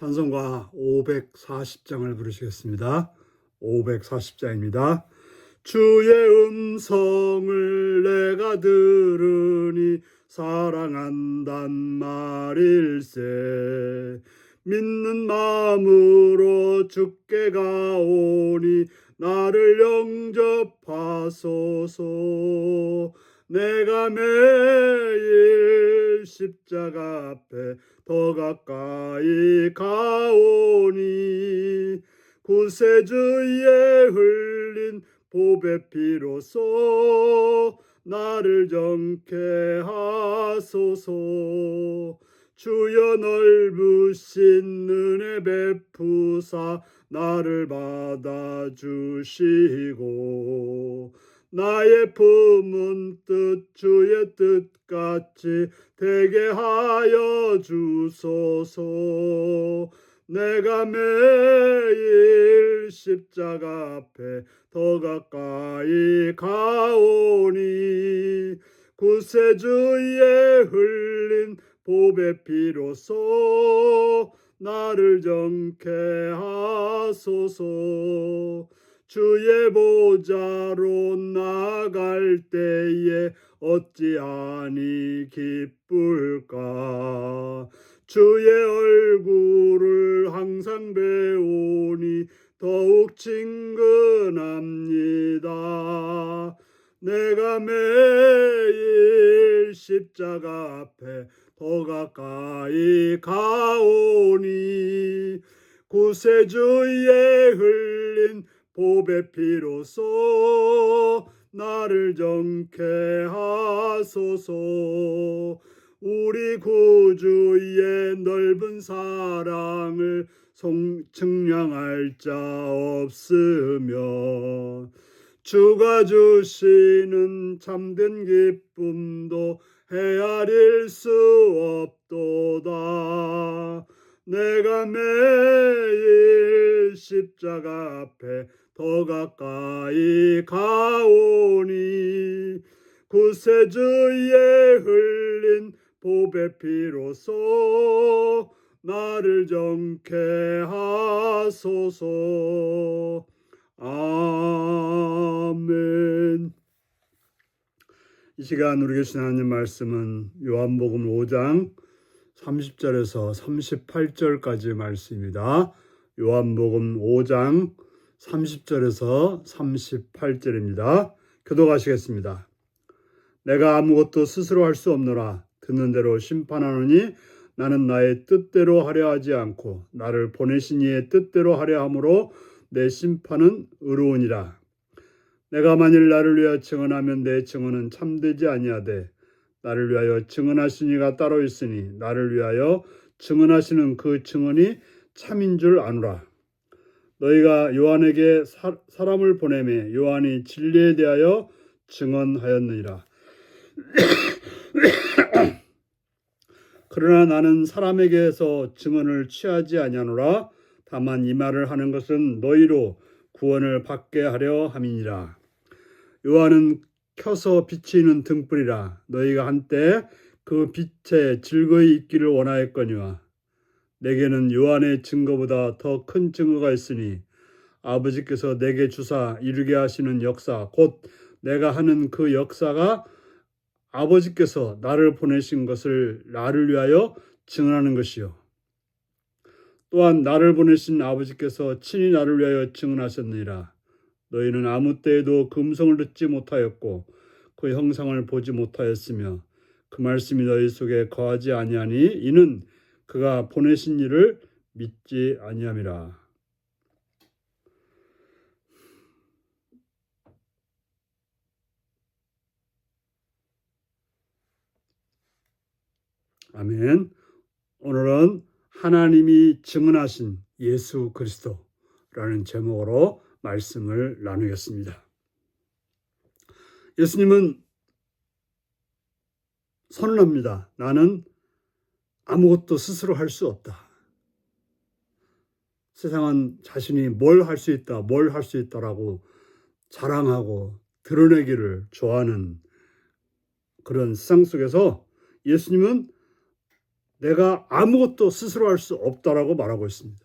찬송가 540장을 부르시겠습니다. 540장입니다. 주의 음성을 내가 들으니 사랑한단 말일세. 믿는 마음으로 주께 가오니 나를 영접하소서. 내가 매일 십자가 앞에 더 가까이 가오니 구세주의 흘린 보배 피로써 나를 정케 하소서. 주여 넓으신 은혜 베푸사 나를 받아주시고 나의 품은 뜻 주의 뜻같이 되게 하여 주소서. 내가 매일 십자가 앞에 더 가까이 가오니 구세주의 흘린 보배 피로써 나를 정케 하소서. 주의 보좌로 나갈 때에 어찌하니 기쁠까. 주의 얼굴을 항상 배우니 더욱 친근합니다. 내가 매일 십자가 앞에 더 가까이 가오니 구세주의 흘린 보배 피로써 나를 정케 하소서. 우리 구주의 넓은 사랑을 측량할 자 없으며 주가 주시는 참된 기쁨도 헤아릴 수 없도다. 내가 매일 십자가 앞에 더 가까이 가오니 구세주의 흘린 보배 피로써 나를 정케 하소서. 아멘. 이 시간 우리 계신 하나님 말씀은 요한복음 5장 30절에서 38절까지 말씀입니다. 요한복음 5장 30절에서 38절입니다. 교독하시겠습니다. 내가 아무것도 스스로 할 수 없노라. 듣는 대로 심판하노니 나는 나의 뜻대로 하려 하지 않고 나를 보내신 이의 뜻대로 하려 함으로 내 심판은 의로우니라. 내가 만일 나를 위하여 증언하면 내 증언은 참되지 아니하되 나를 위하여 증언하신 이가 따로 있으니 나를 위하여 증언하시는 그 증언이 참인 줄 아노라. 너희가 요한에게 사람을 보내매 요한이 진리에 대하여 증언하였느니라. 그러나 나는 사람에게서 증언을 취하지 아니하노라. 다만 이 말을 하는 것은 너희로 구원을 받게 하려 함이니라. 요한은 켜서 비치는 등불이라. 너희가 한때 그 빛에 즐거이 있기를 원하였거니와 내게는 요한의 증거보다 더 큰 증거가 있으니 아버지께서 내게 주사 이루게 하시는 역사 곧 내가 하는 그 역사가 아버지께서 나를 보내신 것을 나를 위하여 증언하는 것이요 또한 나를 보내신 아버지께서 친히 나를 위하여 증언하셨느니라. 너희는 아무 때에도 그 음성을 듣지 못하였고 그 형상을 보지 못하였으며 그 말씀이 너희 속에 거하지 아니하니 이는 그가 보내신 이를 믿지 아니함이라. 아멘. 오늘은 하나님이 증언하신 예수 그리스도라는 제목으로 말씀을 나누겠습니다. 예수님은 선언합니다. 나는 아무것도 스스로 할 수 없다. 세상은 자신이 뭘 할 수 있다, 뭘 할 수 있다라고 자랑하고 드러내기를 좋아하는 그런 세상 속에서 예수님은 내가 아무것도 스스로 할 수 없다라고 말하고 있습니다.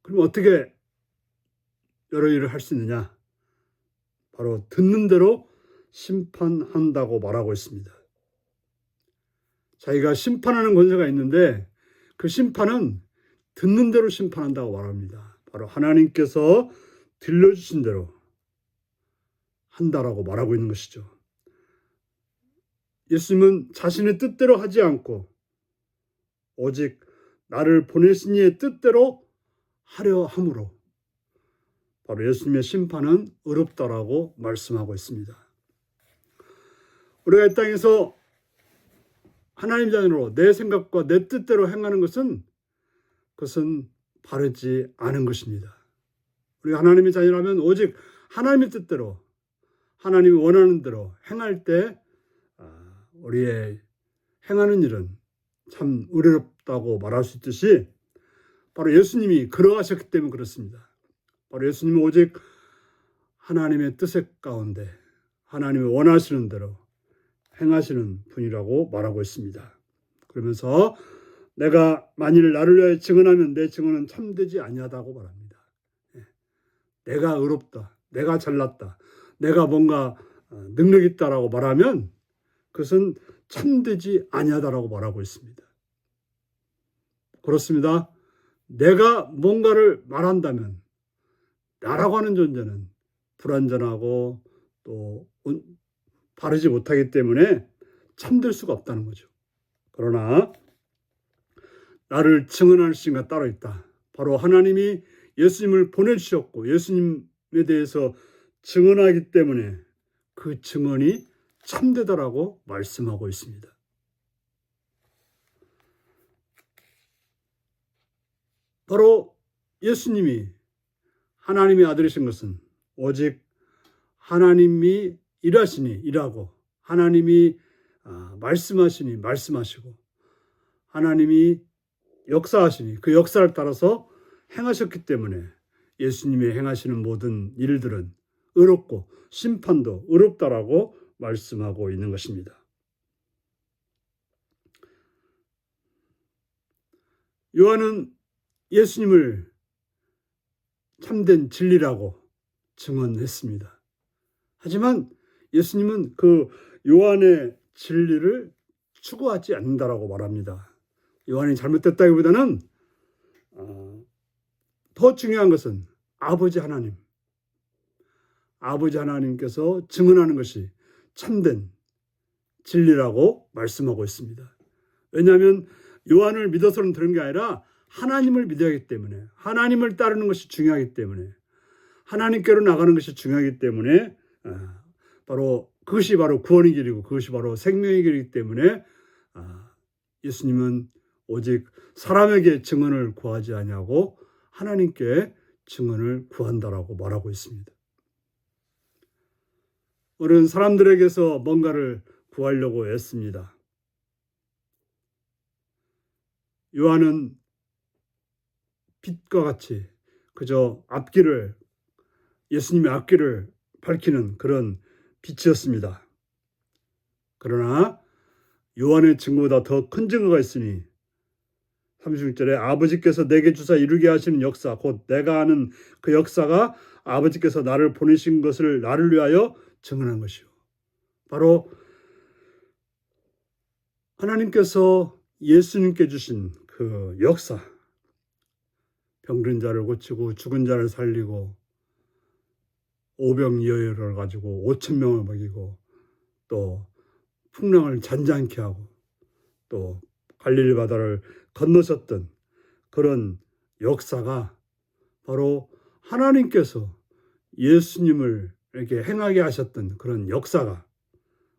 그럼 어떻게 여러 일을 할 수 있느냐? 바로 듣는 대로 심판한다고 말하고 있습니다. 자기가 심판하는 권세가 있는데 그 심판은 듣는 대로 심판한다고 말합니다. 바로 하나님께서 들려주신 대로 한다라고 말하고 있는 것이죠. 예수님은 자신의 뜻대로 하지 않고 오직 나를 보내신 이의 뜻대로 하려 함으로 바로 예수님의 심판은 어렵다라고 말씀하고 있습니다. 우리가 이 땅에서 하나님 자녀로 내 생각과 내 뜻대로 행하는 것은 그것은 바르지 않은 것입니다. 우리가 하나님의 자녀라면 오직 하나님의 뜻대로 하나님이 원하는 대로 행할 때 우리의 행하는 일은 참 의롭다고 말할 수 있듯이 바로 예수님이 그러하셨기 때문에 그렇습니다. 바로 예수님은 오직 하나님의 뜻의 가운데 하나님이 원하시는 대로 행하시는 분이라고 말하고 있습니다. 그러면서 내가 만일 나를 위하여 증언하면 내 증언은 참되지 아니하다고 말합니다. 내가 의롭다, 내가 잘났다, 내가 뭔가 능력 있다라고 말하면 그것은 참되지 아니하다라고 말하고 있습니다. 그렇습니다. 내가 뭔가를 말한다면 나라고 하는 존재는 불완전하고 또 바르지 못하기 때문에 참될 수가 없다는 거죠. 그러나 나를 증언할 수가 따로 있다. 바로 하나님이 예수님을 보내주셨고 예수님에 대해서 증언하기 때문에 그 증언이 참되다라고 말씀하고 있습니다. 바로 예수님이 하나님의 아들이신 것은 오직 하나님이 일하시니 일하고 하나님이 말씀하시니 말씀하시고 하나님이 역사하시니 그 역사를 따라서 행하셨기 때문에 예수님이 행하시는 모든 일들은 의롭고 심판도 의롭다라고 말씀하고 있는 것입니다. 요한은 예수님을 참된 진리라고 증언했습니다. 하지만 예수님은 그 요한의 진리를 추구하지 않는다라고 말합니다. 요한이 잘못됐다기보다는 더 중요한 것은 아버지 하나님께서 증언하는 것이 참된 진리라고 말씀하고 있습니다. 왜냐하면 요한을 믿어서는 되는 게 아니라 하나님을 믿어야 하기 때문에 하나님을 따르는 것이 중요하기 때문에 하나님께로 나가는 것이 중요하기 때문에 바로 그것이 바로 구원의 길이고 그것이 바로 생명의 길이기 때문에 예수님은 오직 사람에게 증언을 구하지 아니하고 하나님께 증언을 구한다라고 말하고 있습니다. 우리는 사람들에게서 뭔가를 구하려고 애씁니다. 요한은 빛과 같이 그저 예수님의 앞길을 밝히는 그런 빛이었습니다. 그러나 요한의 증거보다 더 큰 증거가 있으니 36절에 아버지께서 내게 주사 이루게 하시는 역사 곧 내가 아는 그 역사가 아버지께서 나를 보내신 것을 나를 위하여 증언한 것이요. 바로 하나님께서 예수님께 주신 그 역사 병든 자를 고치고 죽은 자를 살리고 오병이어를 가지고 5,000명을 먹이고 또 풍랑을 잔잔케 하고 또 갈릴리 바다를 건너셨던 그런 역사가 바로 하나님께서 예수님을 이렇게 행하게 하셨던 그런 역사가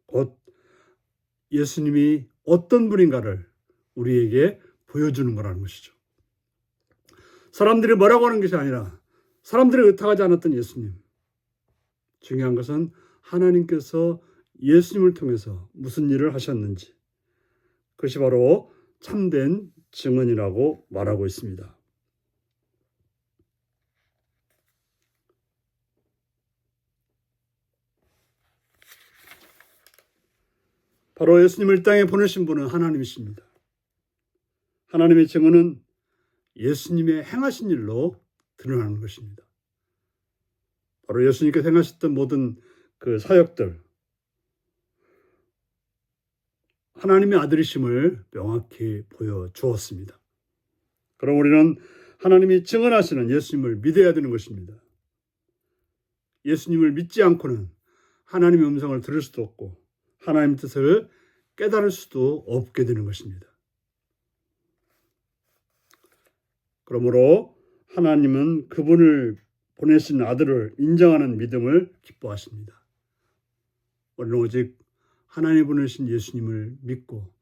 곧 예수님이 어떤 분인가를 우리에게 보여주는 거라는 것이죠. 사람들이 뭐라고 하는 것이 아니라 사람들이 의탁하지 않았던 예수님. 중요한 것은 하나님께서 예수님을 통해서 무슨 일을 하셨는지 그것이 바로 참된 증언이라고 말하고 있습니다. 바로 예수님을 이 땅에 보내신 분은 하나님이십니다. 하나님의 증언은 예수님의 행하신 일로 드러나는 것입니다. 바로 예수님께서 행하셨던 모든 그 사역들, 하나님의 아들이심을 명확히 보여주었습니다. 그럼 우리는 하나님이 증언하시는 예수님을 믿어야 되는 것입니다. 예수님을 믿지 않고는 하나님의 음성을 들을 수도 없고 하나님의 뜻을 깨달을 수도 없게 되는 것입니다. 그러므로 하나님은 그분을 보내신 아들을 인정하는 믿음을 기뻐하십니다. 우리는 오직 하나님 보내신 예수님을 믿고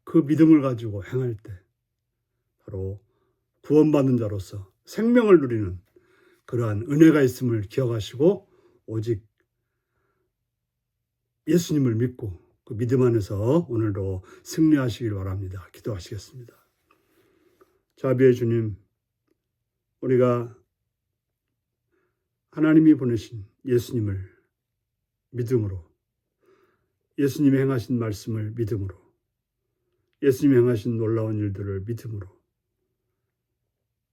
그 믿음을 가지고 행할 때 바로 구원받는 자로서 생명을 누리는 그러한 은혜가 있음을 기억하시고 오직 예수님을 믿고 그 믿음 안에서 오늘도 승리하시길 바랍니다. 기도하시겠습니다. 자비의 주님, 우리가 하나님이 보내신 예수님을 믿음으로, 예수님이 행하신 말씀을 믿음으로, 예수님이 행하신 놀라운 일들을 믿음으로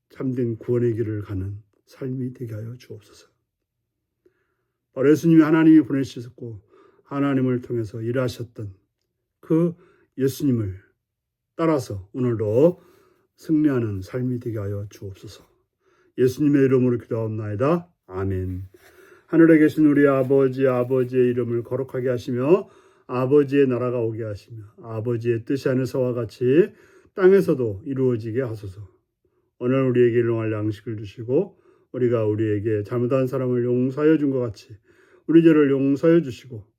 참된 구원의 길을 가는 삶이 되게 하여 주옵소서. 바로 예수님이 하나님이 보내주셨고 하나님을 통해서 일하셨던 그 예수님을 따라서 오늘도 승리하는 삶이 되게 하여 주옵소서. 예수님의 이름으로 기도하옵나이다. 아멘. 하늘에 계신 우리 아버지의 이름을 거룩하게 하시며 아버지의 나라가 오게 하시며 아버지의 뜻이 하늘에서와 같이 땅에서도 이루어지게 하소서. 오늘 우리에게 일용할 양식을 주시고 우리가 우리에게 잘못한 사람을 용서하여 준 것 같이 우리 죄를 용서해 주시고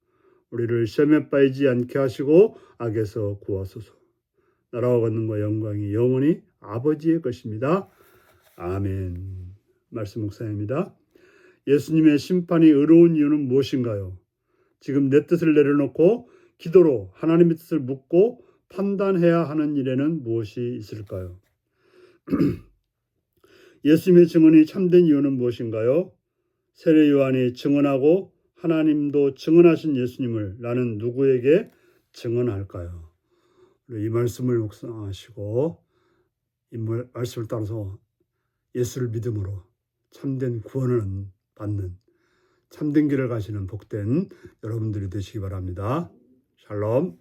우리를 시험에 빠지지 않게 하시고 악에서 구하소서. 나라와 권능과 영광이 영원히 아버지의 것입니다. 아멘. 말씀 묵상입니다. 예수님의 심판이 의로운 이유는 무엇인가요? 지금 내 뜻을 내려놓고 기도로 하나님의 뜻을 묻고 판단해야 하는 일에는 무엇이 있을까요? 예수님의 증언이 참된 이유는 무엇인가요? 세례 요한이 증언하고 하나님도 증언하신 예수님을 나는 누구에게 증언할까요? 이 말씀을 묵상하시고 이 말씀을 따라서 예수를 믿음으로 참된 구원을 받는 참된 길을 가시는 복된 여러분들이 되시기 바랍니다. 샬롬.